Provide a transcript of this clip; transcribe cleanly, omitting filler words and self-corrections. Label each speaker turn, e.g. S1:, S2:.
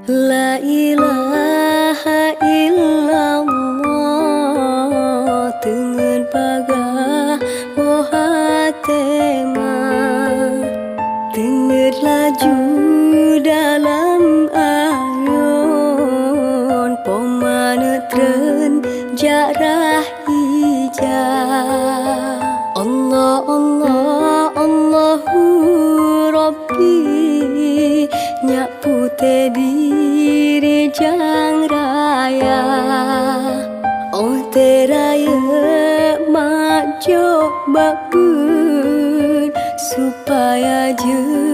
S1: La ilaha illallah Tengen pagah moha tema Tengen laju dalam ayon Pomane tren jarah hijau Allah Allah Allahu Rabbi Nyak putih diri jang raya Oh teraya mak jok bakun Supaya je